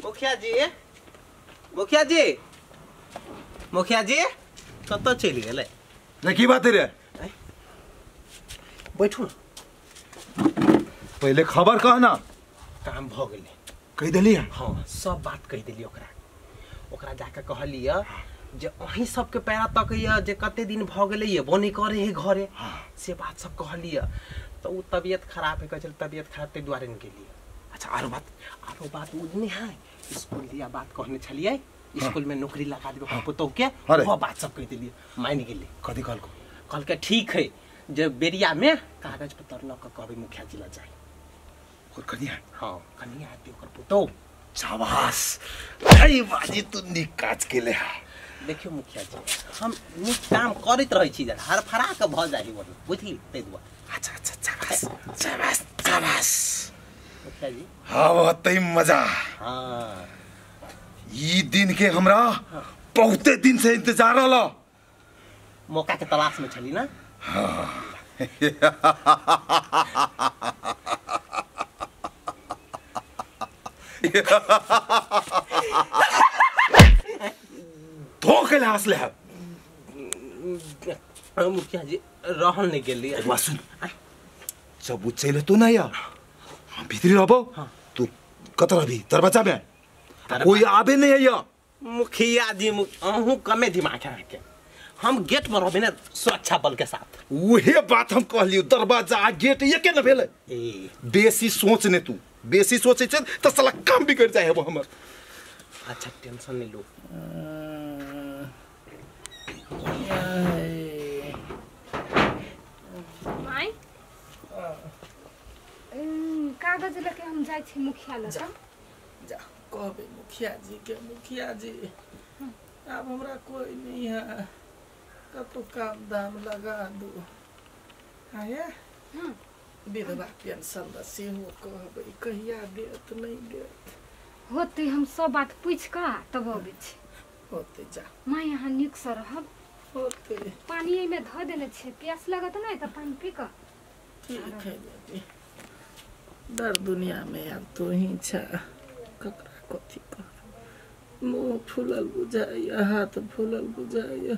मुखिया जी मुखिया जी मुखिया जी कत चल गए रे की बात रे बैठू पहले खबर कह ना काम भ गए कह दिली हाँ सब बात कह दिली ओकरा जाके कहलिए जे अही सबके पैरा तक जे कते दिन भ गए बने करे है घरे से बात सब कहलिए तो वो तबियत खराब है कह तबियत खराब ते द्वारे न गेलिए। अच्छा आरो बात उजने है स्कूल दिया बात कहने छलिए स्कूल में नौकरी लगा देबे पुतौ के वो बात सब कह दिलिए मान गेली कथी कल के ठीक है जब बेरिया में कागज पत्र ल के कहबे मुखिया जी ला जाए और कनिया हां कनिया आते ओकर पुतौ शाबाश भाई बाजी तू निकाच के ले देखियो मुखिया जी हम नीक काम करत रहै छी हर फरा के भ जाई बोल बुझली तै दुआ अच्छा शाबाश शाबाश शाबाश मुखिया जी हां बहुत मजा हां ई दिन के हमरा बहुते दिन से इंतजार रहला मौका के तलाश में छली ना धोखे हंस ले मुखिया जी रहल नहीं गेली सुन जब वो चले तो नहीं यार हम भीतरी रहबो तू कत रहबी दरवाजा में कोई आबे नहीं है या मुखिया जी अहू कमे दिमाग है के हम गेट पर रहबे ना सुरक्षा बल के साथ वही बात हम कहलियो दरवाजा गेट ये के न भेले बेसी सोच ने तू बेसी सोचे छ त साला काम बिगड़ जाए वो हमर। अच्छा टेंशन नहीं लो माई कागज लेके हम जाय छी मुखिया लग जा कहबे मुखिया जी अब हमरा कोई नहीं है कतो काम दाम लगा दो आया विधवा पेंशन से हो कहबे कहिया देत नहीं देत होते हम सब बात पूछ का तब अबै छी होते जा माई यहाँ निक से रहब होते पानी में ध देने छे प्यास लगत नहीं त पानी पी का ठीक है बेटी दर दुनिया में अब तो ही छा ककरा कथी कर मुंह फूलल बुझाइया हाथ फूलल बुझाइया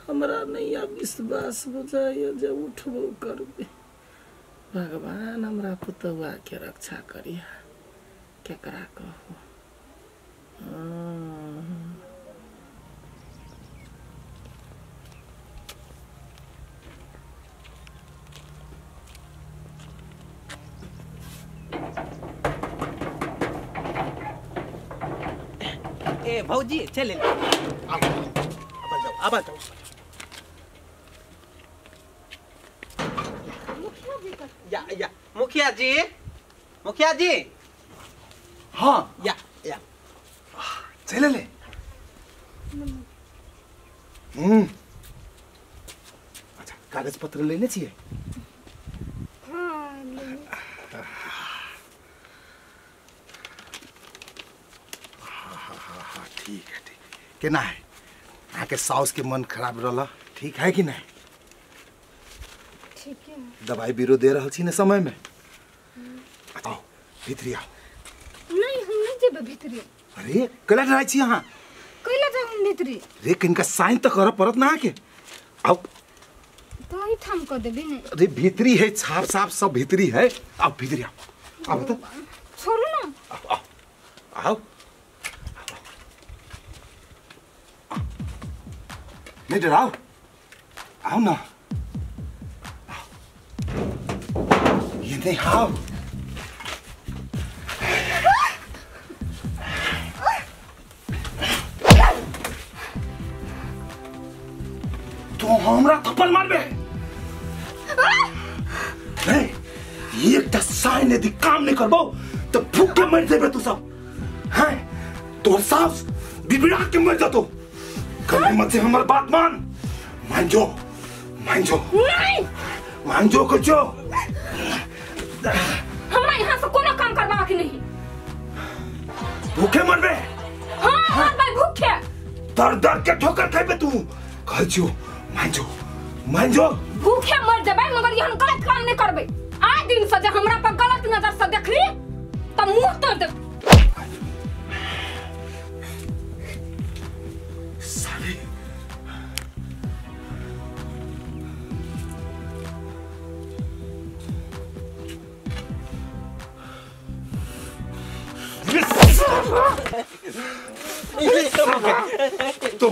हमरा नहीं अब विश्वास बुझाइया जब उठबो करबे भगवान हमरा पुतवा के रक्षा करिया केकरा कहू ए भौजी चल अब जाओ या मुखिया जी हाँ या चले ले अच्छा कागज पत्र लेने चाहिए ठीक है केना है यहाँ के साउस के मन खराब रहा ठीक है कि नहीं ठीक है दवाई बीरो दे रहा छी ने समय में बताओ भीतरी आओ नहीं हम नहीं जेबे भीतरी अरे कला रहै छी यहाँ कैला जाब हम भीतरी रे किनका साइन तो कर परत ना के आओ तो ही ठाम कर देबे नहीं अरे भीतरी है छाप साफ सब भीतरी है आओ भीतरी आओ आओ बता छोड़ो ना आओ आओ नहीं डराओ आओ ना ये नहीं आओ तो हमरा थप्पड़ मारबे नहीं एक साइन यदि काम नहीं करबो तो भूखे मर जेबे तू सब हैं तोर सास बिबिड़ा के मर जातो कल मत से हमार बात मान जो नहीं मान जो कुछ हमरा यहाँ से कोनो काम करवा के नहीं भूखे मरबे हां हां भाई भूखे दर के ठोकर खाइबे तू कल जो मान जो भूखे मर जेबे मगर यहाँ गलत काम नहीं करबे आज दिन से जे हमरा पर गलत नजर से देखली त मुंह तोड़ दे तो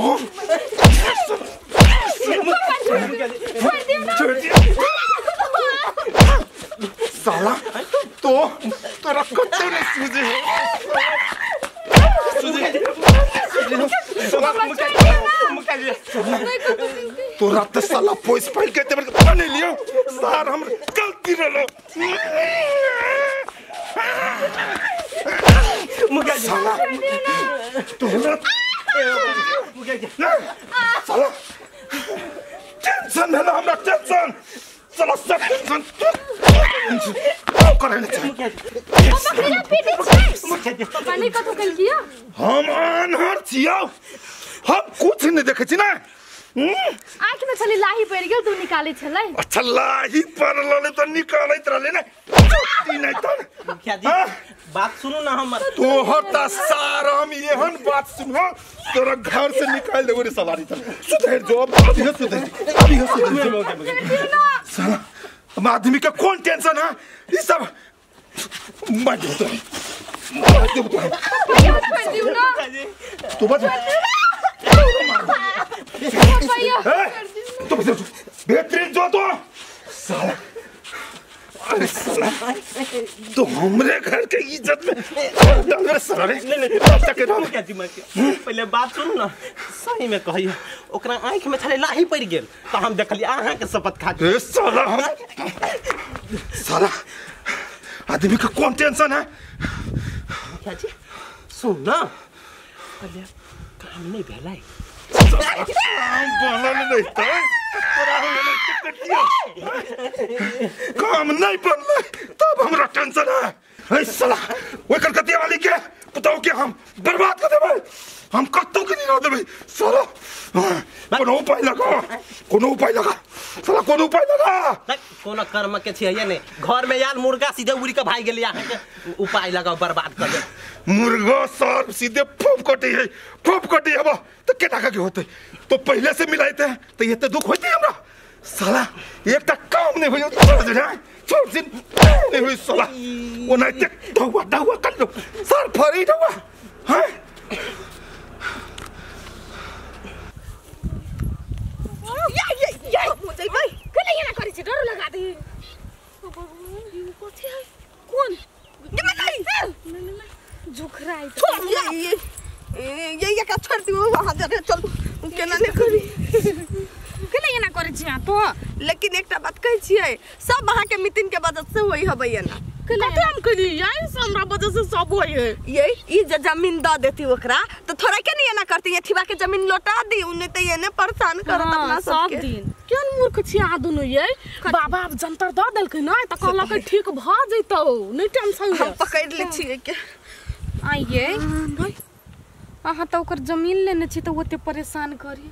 साला तो तेरा कत्ते ने सूझे तो रात साला पोइस फाइल के ते बने लियो सार हम गलती रहलो मुका साला तो साला टेंशन है ना हमरा टेंशन साला सब टेंशन करे ना पापा नहीं कथो कल किया हम अनहर छियो हम कुछ नहीं देखे छी ना आँख में चली लाही पड़ गयो तू निकाले छलै अच्छा लाही पड़ल तो निकालत रहले ना ती नहीं त मुखिया जी बात सुनो ना हमर तो हता सारम एहन बात सुनो तोरा घर से निकाल देबो रे सवारी त सुधर जो अभी सुधर साला हम आदमी का कौन टेंशन है ये सब मत दो तो बच तो बेहतरीन जो तो साला अरे साला तो हमरे घर के इज्जत में डाल साला रे पहले बात सुनो ना सही में कहियो ओकरा आँख में छले लाही पड़ गेल तो हम देखलिए अहाँ के शपथ खा के साला हम साला आदमी का कौन टेंशन है मुखिया जी सुन ना पहले काम नहीं भेलै काम नहीं बनले तब हमरा टेंशन है साला वो कलकतिया वाली के बताओ कि हम बर्बाद कर देबे हम कत्तो के नहीं रह देबे साला कोनो उपाय लगा साला कोनो उपाय लगा कोनो कर्म के छियै ने घर में यार मुर्गा सीधे उड़ी के भाग गेली अहाँ के उपाय लगाओ बर्बाद कर दे मुर्गा सर सीधे फूफ कटी है अब तो केटा के होते तो पहले से मिलाते हैं तो ये तो दुख होती है हमरा साला एक तक काम नहीं हुई छोड़ दिन नहीं हुई साला वो नहीं तक ढवा कर लो सर फरी ढवा हैं या मुझे भाई कले ये ना करी छे डर लगा दे ये कोथे है कौन ये मैं जुखराई छोड़ ये का छोड़ दियो वहां जा चल केना ने करी कले ये ना करी छी तो लेकिन एकटा बात कहै छियै सब वहां के मीटिंग के वजह से होई हबै ना कते हम करी यार हमरा वजह से सब होई है ये ई जमीन द देती ओकरा तो थोड़ा के नहीं ना करती एथिबा के जमीन लौटा दी उन्हें तो ये ने परेशान करत अपना सब दिन केन मूर्ख छी आ दुनु ये बाबा अब जंतर द देलकै ना त कहलक ठीक भ जइतौ नहीं टेंशन हम पकड़ ले छियै के आइए अहाँ तो ओकर जमीन लेने छी तो ओते परेशान करी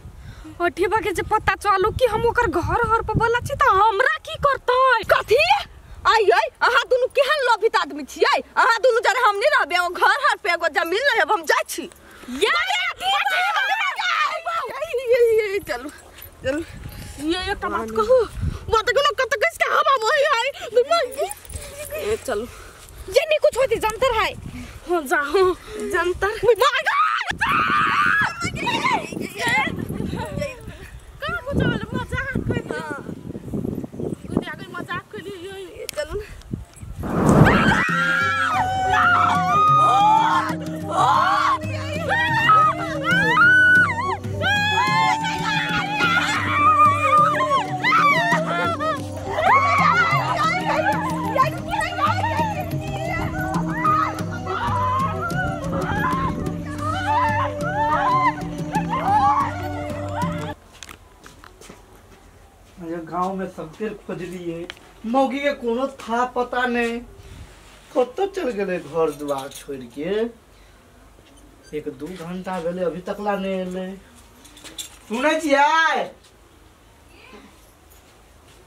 अठेबा के जे पता चलो कि हम ओकर घर हर पर बोला छी त हमरा की करतै कथी आइए अहाँ दुनु केहन लोभित आदमी छियै अहाँ दुनु जरे हम नहीं रहबे घर हर पे एगो जमीन ले हम जाय छी चलो ये एक बात कहू बात कोनो कत कस के हवा मोहि है दिमाग चलो जे नहीं कुछ होती जंतर है हो जाओ जंतर गांव में सबके खोज लिए मौगी के कोनो था पता नहीं कतो चल गए घर द्वार छोड़ के 1-2 घंटा भेले अभी तक ला नहीं एले सुनै छियै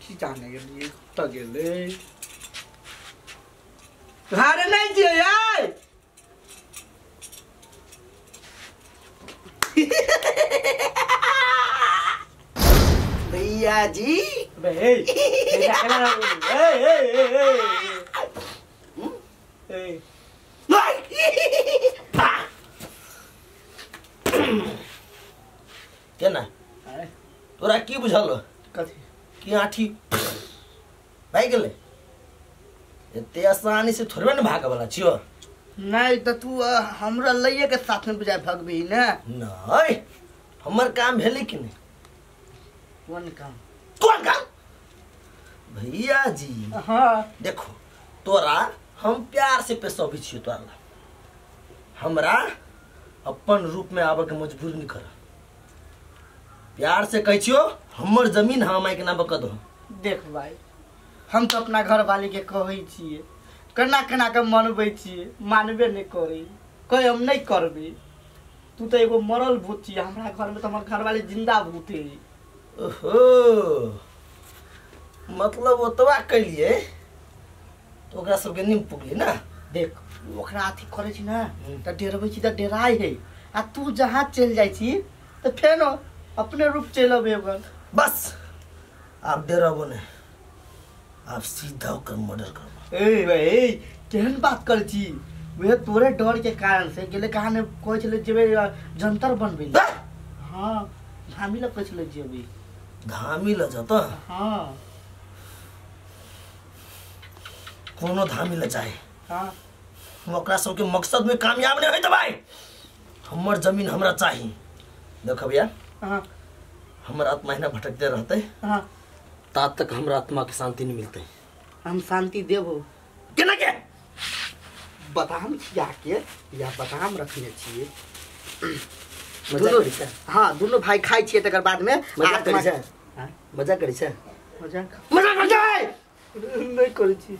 की जाने के लिए कत गेले घर नहीं छियै भैया जी केना तोरा की बुझल कथी कि आठी भाग गेलै एते आसानी से थोड़बे न भागे वाला छियो नहीं तो तू हमरा लइये के साथ में बुझाय भगबी ने नहीं हमर काम भेलै कि नहीं कौन काम भैया जी हाँ देखो तोरा हम प्यार से पेशबी छियो तोरा ला हमरा अपन रूप में आबे के मजबूर नहीं कर प्यार से कह छियो हमर जमीन हमाय के नाम बक दो देख भाई हम तो अपना घर वाली के कहै छिए केना केना के मनबै छिए मानबे नहीं करे कोई हम नहीं करबे तू तो एगो मरल भूत छिए हमरा घर में तो हमर घर वाले जिंदा भूत है ओहो मतलब ओतबा कलिए तो ओकरा सबके नीम पुगली ना देख ओकरा अथी करे छी ना त डेरबै छी त डेराय है आ तू जहां चल जाय छी त फेर अपने रूप चल अबे ओकर बस आप डेराबो ने आप सीधा ओकर मर्डर करबो ए भाई केहन बात कर छी वे तोरे डर के कारण से गेले कहां ने कोइ चले जेबे जंतर बनबे हां धामी ल कहै चले जेबे धामी ल जत हां कोनो धामी ल जाए हां हम ओकरा सबके मकसद में कामयाब नहीं होई त भाई हमर जमीन हमरा चाहिए देख भैया हां हमर आत्मा हिना भटकते रहते हां तात तक हमरा आत्मा के शांति नहीं मिलते हम शांति देबो केना के बादाम खिया के या बादाम रखने छिए मजा करै छै हां दोनों भाई खाइ छिए तकर बाद में मजा करै छै हां मजा करै छै मजा कर जाए नहीं करै छी